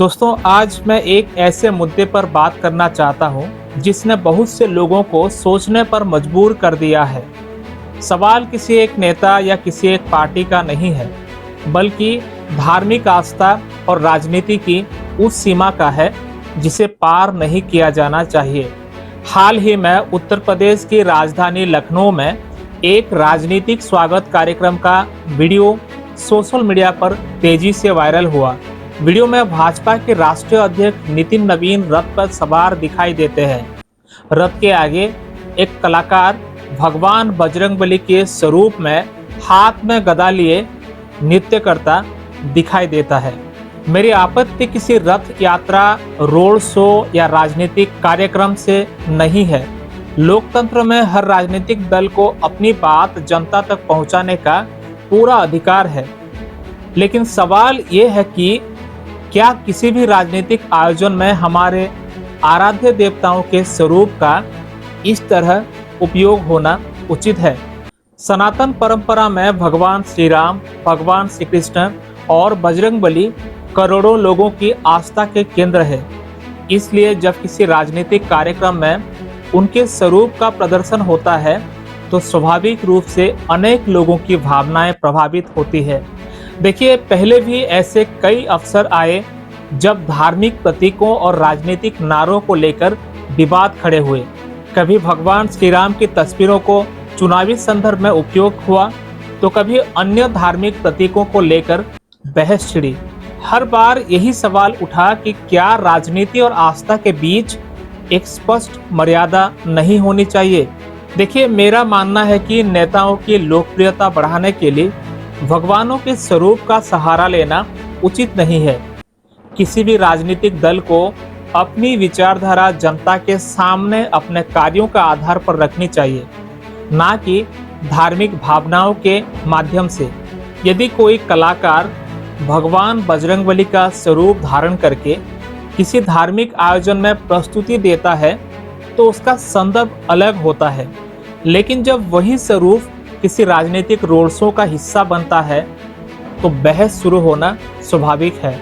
दोस्तों, आज मैं एक ऐसे मुद्दे पर बात करना चाहता हूं जिसने बहुत से लोगों को सोचने पर मजबूर कर दिया है। सवाल किसी एक नेता या किसी एक पार्टी का नहीं है, बल्कि धार्मिक आस्था और राजनीति की उस सीमा का है जिसे पार नहीं किया जाना चाहिए। हाल ही में उत्तर प्रदेश की राजधानी लखनऊ में एक राजनीतिक स्वागत कार्यक्रम का वीडियो सोशल मीडिया पर तेजी से वायरल हुआ। वीडियो में भाजपा के राष्ट्रीय अध्यक्ष नितिन नवीन रथ पर सवार दिखाई देते हैं। रथ के आगे एक कलाकार भगवान बजरंगबली के स्वरूप में हाथ में गदा लिए नृत्य करता दिखाई देता है। मेरी आपत्ति किसी रथ यात्रा, रोड शो या राजनीतिक कार्यक्रम से नहीं है। लोकतंत्र में हर राजनीतिक दल को अपनी बात जनता तक पहुंचाने का पूरा अधिकार है, लेकिन सवाल ये है कि क्या किसी भी राजनीतिक आयोजन में हमारे आराध्य देवताओं के स्वरूप का इस तरह उपयोग होना उचित है? सनातन परंपरा में भगवान श्री राम, भगवान श्री कृष्ण और बजरंगबली करोड़ों लोगों की आस्था के केंद्र है। इसलिए जब किसी राजनीतिक कार्यक्रम में उनके स्वरूप का प्रदर्शन होता है तो स्वाभाविक रूप से अनेक लोगों की भावनाएं प्रभावित होती है। देखिए, पहले भी ऐसे कई अवसर आए जब धार्मिक प्रतीकों और राजनीतिक नारों को लेकर विवाद खड़े हुए। कभी भगवान श्री राम की तस्वीरों को चुनावी संदर्भ में उपयोग हुआ, तो कभी अन्य धार्मिक प्रतीकों को लेकर बहस छिड़ी। हर बार यही सवाल उठा कि क्या राजनीति और आस्था के बीच एक स्पष्ट मर्यादा नहीं होनी चाहिए? देखिए, मेरा मानना है कि नेताओं की लोकप्रियता बढ़ाने के लिए भगवानों के स्वरूप का सहारा लेना उचित नहीं है। किसी भी राजनीतिक दल को अपनी विचारधारा जनता के सामने अपने कार्यों का आधार पर रखनी चाहिए, ना कि धार्मिक भावनाओं के माध्यम से। यदि कोई कलाकार भगवान बजरंगबली का स्वरूप धारण करके किसी धार्मिक आयोजन में प्रस्तुति देता है तो उसका संदर्भ अलग होता है, लेकिन जब वही स्वरूप किसी राजनीतिक रोड शो का हिस्सा बनता है तो बहस शुरू होना स्वाभाविक है।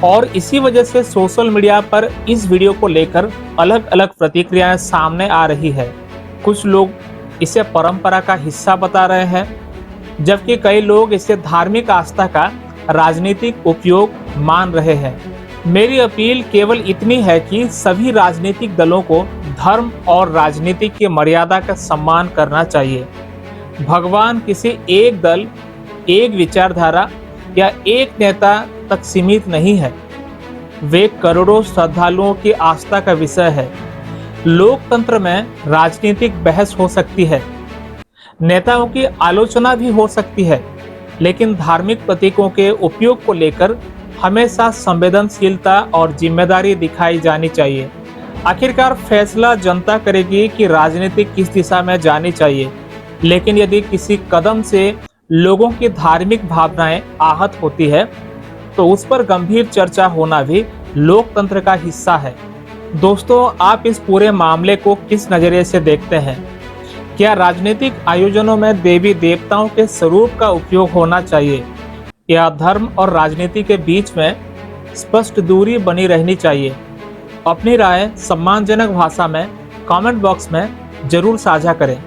और इसी वजह से सोशल मीडिया पर इस वीडियो को लेकर अलग अलग प्रतिक्रियाएं सामने आ रही है। कुछ लोग इसे परंपरा का हिस्सा बता रहे हैं, जबकि कई लोग इसे धार्मिक आस्था का राजनीतिक उपयोग मान रहे हैं। मेरी अपील केवल इतनी है कि सभी राजनीतिक दलों को धर्म और राजनीति की मर्यादा का सम्मान करना चाहिए। भगवान किसी एक दल, एक विचारधारा या एक नेता तक सीमित नहीं है। वे करोड़ों श्रद्धालुओं की आस्था का विषय है। लोकतंत्र में राजनीतिक बहस हो सकती है, नेताओं की आलोचना भी हो सकती है, लेकिन धार्मिक प्रतीकों के उपयोग को लेकर हमेशा संवेदनशीलता और जिम्मेदारी दिखाई जानी चाहिए। आखिरकार फैसला जनता करेगी कि राजनीति किस दिशा में जानी चाहिए, लेकिन यदि किसी कदम से लोगों की धार्मिक भावनाएं आहत होती है तो उस पर गंभीर चर्चा होना भी लोकतंत्र का हिस्सा है। दोस्तों, आप इस पूरे मामले को किस नजरिए से देखते हैं? क्या राजनीतिक आयोजनों में देवी देवताओं के स्वरूप का उपयोग होना चाहिए, या धर्म और राजनीति के बीच में स्पष्ट दूरी बनी रहनी चाहिए? अपनी राय सम्मानजनक भाषा में कमेंट बॉक्स में जरूर साझा करें।